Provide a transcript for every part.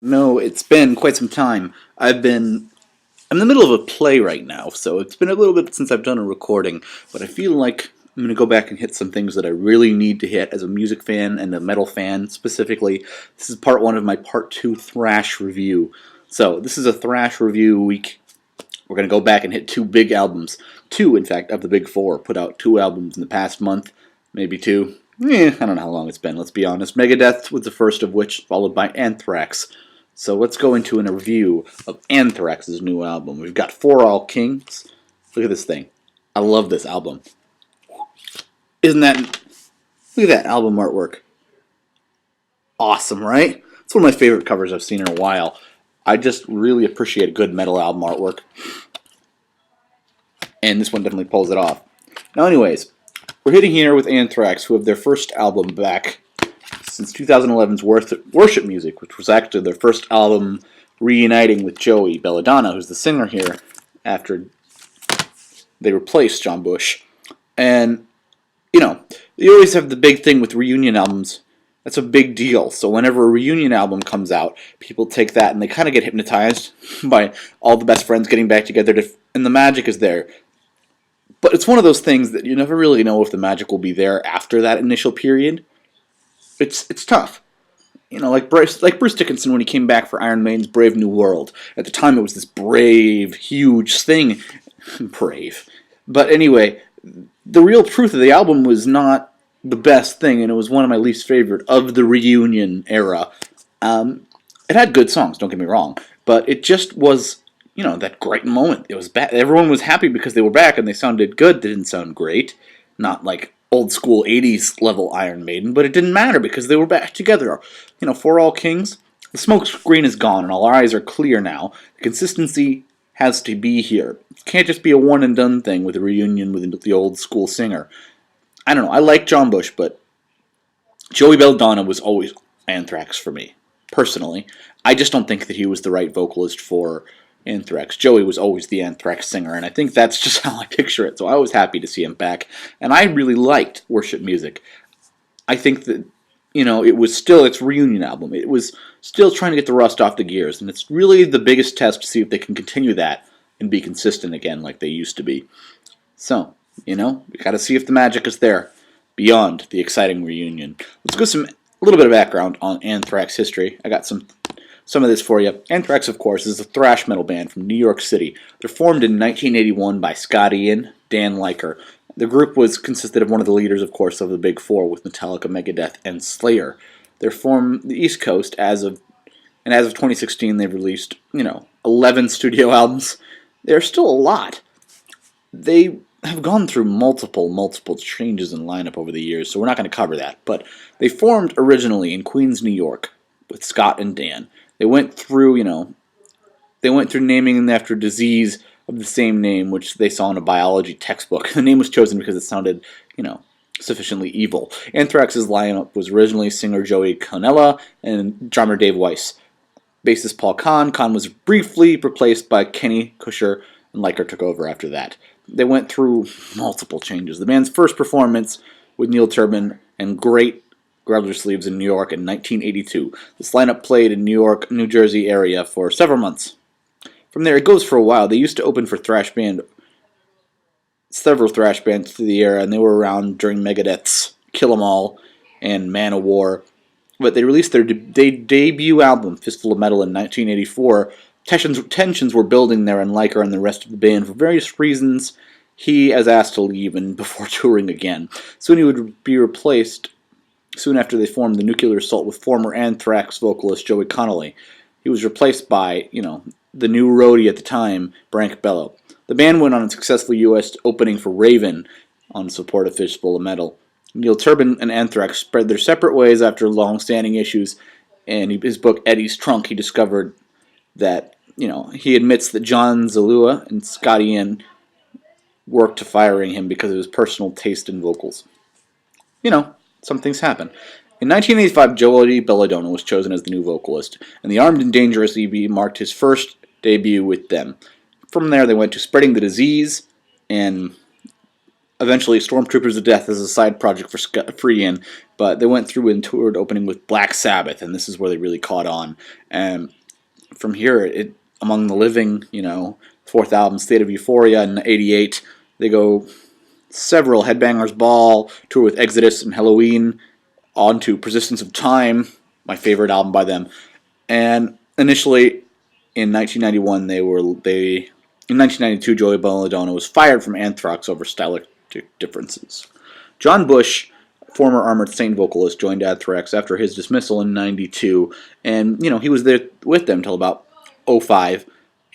No, it's been quite some time. I'm in the middle of a play right now, so it's been a little bit since I've done a recording, but I feel like I'm going to go back and hit some things that I really need to hit as a music fan and a metal fan specifically. This is part one of my part two thrash review. So, this is a thrash review week. We're going to go back and hit two big albums. Two, in fact, of the big four. Put out two albums in the past month, maybe two. I don't know how long it's been, let's be honest. Megadeth was the first of which, followed by Anthrax. So let's go into a review of Anthrax's new album. We've got For All Kings. Look at this thing. I love this album. Isn't that... Look at that album artwork. Awesome, right? It's one of my favorite covers I've seen in a while. I just really appreciate good metal album artwork. And this one definitely pulls it off. Now anyways, we're hitting here with Anthrax, who have their first album back since 2011's Worship Music, which was actually their first album reuniting with Joey Belladonna, who's the singer here, after they replaced John Bush. And, you know, you always have the big thing with reunion albums. That's a big deal. So whenever a reunion album comes out, people take that and they kind of get hypnotized by all the best friends getting back together, and the magic is there. But it's one of those things that you never really know if the magic will be there after that initial period. It's tough. You know, like Bruce Dickinson when he came back for Iron Maiden's Brave New World. At the time, it was this brave, huge thing. Brave. But anyway, the real truth of the album was not the best thing, and it was one of my least favorite of the reunion era. It had good songs, don't get me wrong, but it just was, you know, that great moment. It was bad. Everyone was happy because they were back, and they sounded good. They didn't sound great. Not like old school 80s level Iron Maiden, but it didn't matter because they were back together. You know, For All Kings, the smoke screen is gone and all our eyes are clear now. The consistency has to be here. It can't just be a one and done thing with a reunion with the old school singer. I don't know, I like John Bush, but Joey Belladonna was always Anthrax for me, personally. I just don't think that he was the right vocalist for Anthrax. Joey was always the Anthrax singer, and I think that's just how I picture it. So I was happy to see him back, and I really liked Worship Music. I think that, you know, it was still its reunion album. It was still trying to get the rust off the gears, and it's really the biggest test to see if they can continue that and be consistent again like they used to be. So, you know, we got to see if the magic is there beyond the exciting reunion. Let's go a little bit of background on Anthrax history. I got some of this for you. Anthrax, of course, is a thrash metal band from New York City. They're formed in 1981 by Scott Ian, Dan Liker. The group consisted of one of the leaders, of course, of the Big Four with Metallica, Megadeth, and Slayer. They're from the East Coast as of 2016. They've released, 11 studio albums. They're still a lot. They have gone through multiple changes in lineup over the years, so we're not going to cover that. But they formed originally in Queens, New York, with Scott and Dan. They went through, naming them after a disease of the same name, which they saw in a biology textbook. The name was chosen because it sounded, sufficiently evil. Anthrax's lineup was originally singer Joey Canella and drummer Dave Weiss. Bassist Paul Kahn. Kahn was briefly replaced by Kenny Kusher, and Liker took over after that. They went through multiple changes. The band's first performance with Neil Turbin and Great Grubbler Sleeves in New York in 1982. This lineup played in New York, New Jersey area for several months. From there, it goes for a while. They used to open for several thrash bands through the era, and they were around during Megadeth's Kill 'Em All and Man of War. But they released their debut album, Fistful of Metal, in 1984. Tensions were building there, and Liker and the rest of the band, for various reasons, he was asked to leave and before touring again. Soon he would be replaced. Soon after they formed the Nuclear Assault with former Anthrax vocalist Joey Connolly. He was replaced by, the new roadie at the time, Brank Bello. The band went on a successful U.S. opening for Raven on support of Fistful of Metal. Neil Turbin and Anthrax spread their separate ways after long-standing issues, and in his book Eddie's Trunk, he discovered that, he admits that John Zalua and Scott Ian worked to firing him because of his personal taste in vocals. Some things happen. In 1985, Joey Belladonna was chosen as the new vocalist, and the Armed and Dangerous EP marked his first debut with them. From there, they went to Spreading the Disease and eventually Stormtroopers of Death as a side project for Freehan, but they went through and toured opening with Black Sabbath, and this is where they really caught on. And from here, Among the Living, fourth album, State of Euphoria in '88, they go several Headbangers Ball, tour with Exodus and Halloween, on to Persistence of Time, my favorite album by them. And initially, in 1991, in 1992, Joey Belladonna was fired from Anthrax over stylistic differences. John Bush, former Armored Saint vocalist, joined Anthrax after his dismissal in '92, and he was there with them till about '05,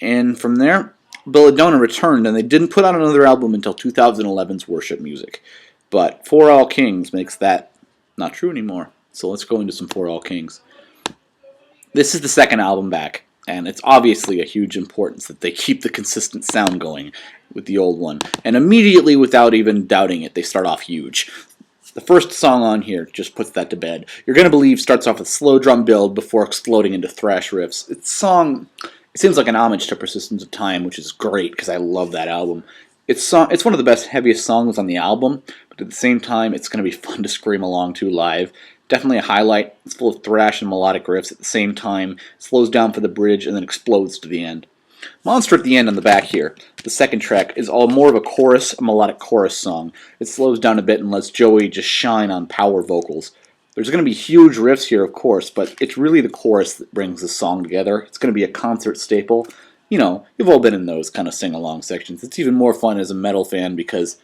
and from there, Belladonna returned, and they didn't put out another album until 2011's Worship Music. But For All Kings makes that not true anymore. So let's go into some For All Kings. This is the second album back, and it's obviously a huge importance that they keep the consistent sound going with the old one. And immediately, without even doubting it, they start off huge. The first song on here just puts that to bed. You're Gonna Believe starts off with slow drum build before exploding into thrash riffs. It seems like an homage to Persistence of Time, which is great because I love that album. It's one of the best, heaviest songs on the album, but at the same time, it's going to be fun to scream along to live. Definitely a highlight. It's full of thrash and melodic riffs at the same time, slows down for the bridge, and then explodes to the end. Monster at the end on the back here, the second track, is all more of a melodic chorus song. It slows down a bit and lets Joey just shine on power vocals. There's going to be huge riffs here, of course, but it's really the chorus that brings the song together. It's going to be a concert staple. You've all been in those kind of sing-along sections. It's even more fun as a metal fan because,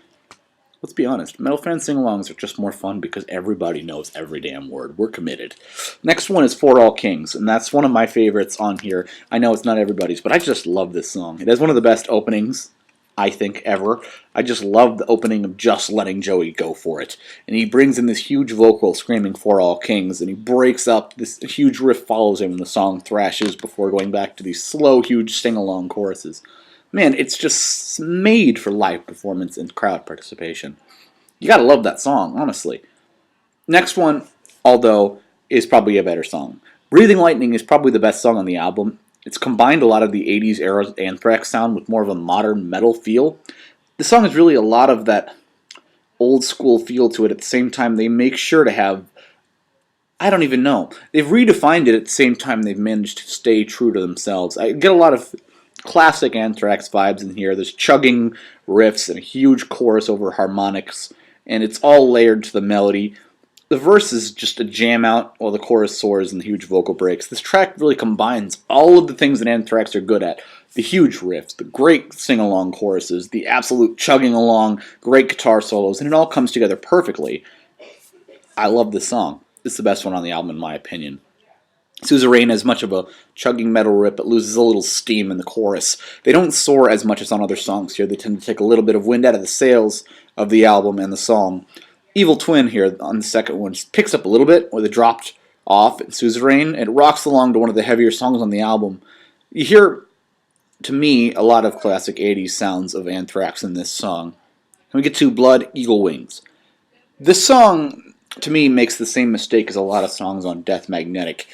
let's be honest, metal fan sing-alongs are just more fun because everybody knows every damn word. We're committed. Next one is For All Kings, and that's one of my favorites on here. I know it's not everybody's, but I just love this song. It has one of the best openings, I think, ever. I just love the opening of just letting Joey go for it. And he brings in this huge vocal screaming For All Kings, and he breaks up, this huge riff follows him, and the song thrashes before going back to these slow, huge sing-along choruses. Man, it's just made for live performance and crowd participation. You gotta love that song, honestly. Next one, although, is probably a better song. Breathing Lightning is probably the best song on the album. It's combined a lot of the '80s era Anthrax sound with more of a modern metal feel. The song is really a lot of that old school feel to it. At the same time, they make sure to have, I don't even know. They've redefined it at the same time they've managed to stay true to themselves. I get a lot of classic Anthrax vibes in here. There's chugging riffs and a huge chorus over harmonics, and it's all layered to the melody. The verse is just a jam out while the chorus soars and the huge vocal breaks. This track really combines all of the things that Anthrax are good at. The huge riffs, the great sing-along choruses, the absolute chugging along, great guitar solos, and it all comes together perfectly. I love this song. It's the best one on the album in my opinion. Suzerain has much of a chugging metal rip, but loses a little steam in the chorus. They don't soar as much as on other songs here. They tend to take a little bit of wind out of the sails of the album and the song. Evil Twin here on the second one just picks up a little bit where they dropped off in Suzerain. It rocks along to one of the heavier songs on the album. You hear, to me, a lot of classic '80s sounds of Anthrax in this song. And we get to Blood, Eagle Wings. This song, to me, makes the same mistake as a lot of songs on Death Magnetic.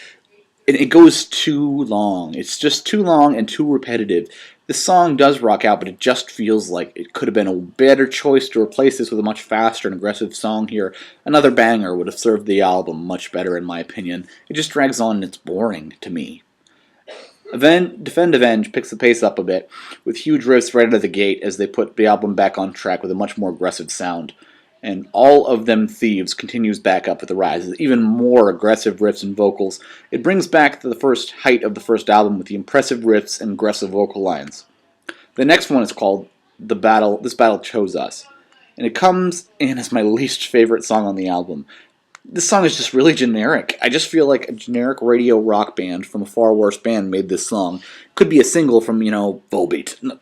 It goes too long. It's just too long and too repetitive. This song does rock out, but it just feels like it could have been a better choice to replace this with a much faster and aggressive song here. Another banger would have served the album much better, in my opinion. It just drags on and it's boring to me. Defend Avenge picks the pace up a bit, with huge riffs right out of the gate as they put the album back on track with a much more aggressive sound. And All of Them Thieves continues back up with the rise, with even more aggressive riffs and vocals. It brings back to the first height of the first album with the impressive riffs and aggressive vocal lines. The next one is called This Battle Chose Us, and it comes in as my least favorite song on the album. This song is just really generic. I just feel like a generic radio rock band from a far worse band made this song. Could be a single from, Volbeat.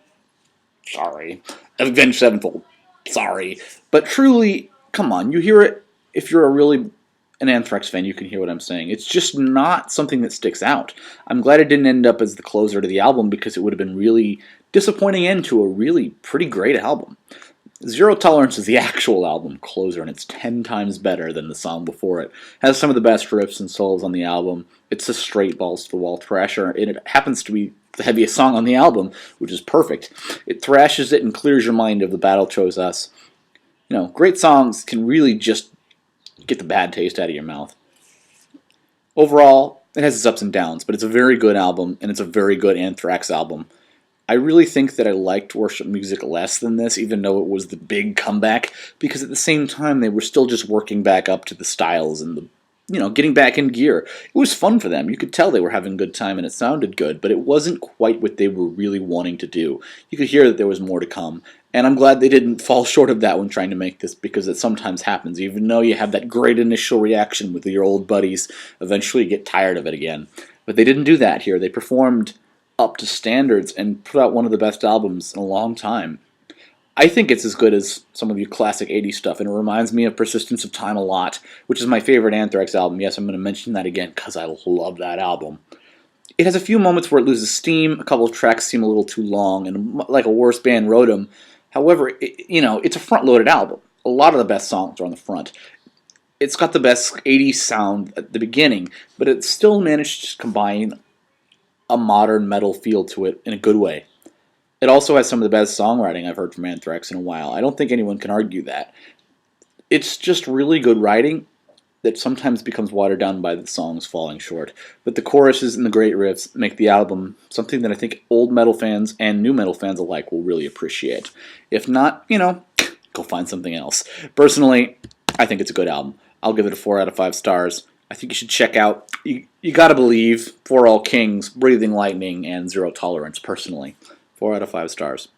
Sorry. Avenged Sevenfold. Sorry. But truly, come on, you hear it. If you're an Anthrax fan, you can hear what I'm saying. It's just not something that sticks out. I'm glad it didn't end up as the closer to the album because it would have been really disappointing end to a really pretty great album. Zero Tolerance is the actual album closer, and it's 10 times better than the song before it. It has some of the best riffs and solos on the album. It's a straight balls-to-the-wall thrasher, and it happens to be the heaviest song on the album, which is perfect. It thrashes it and clears your mind of The Battle Chose Us. great songs can really just get the bad taste out of your mouth. Overall, it has its ups and downs, but it's a very good album, and it's a very good Anthrax album. I really think that I liked worship music less than this, even though it was the big comeback, because at the same time they were still just working back up to the styles and getting back in gear. It was fun for them. You could tell they were having a good time and it sounded good, but it wasn't quite what they were really wanting to do. You could hear that there was more to come, and I'm glad they didn't fall short of that when trying to make this, because it sometimes happens. Even though you have that great initial reaction with your old buddies, eventually you get tired of it again. But they didn't do that here. They performed up to standards and put out one of the best albums in a long time. I think it's as good as some of your classic 80s stuff, and it reminds me of Persistence of Time a lot, which is my favorite Anthrax album. Yes, I'm going to mention that again because I love that album. It has a few moments where it loses steam, a couple of tracks seem a little too long, and like a worse band wrote them. However, it's a front-loaded album. A lot of the best songs are on the front. It's got the best 80s sound at the beginning, but it still managed to combine a modern metal feel to it in a good way. It also has some of the best songwriting I've heard from Anthrax in a while. I don't think anyone can argue that. It's just really good writing that sometimes becomes watered down by the songs falling short. But the choruses and the great riffs make the album something that I think old metal fans and new metal fans alike will really appreciate. If not, go find something else. Personally, I think it's a good album. I'll give it a 4 out of 5 stars. I think you should check out You Gotta Believe, For All Kings, Breathing Lightning, and Zero Tolerance, personally. 4 out of 5 stars.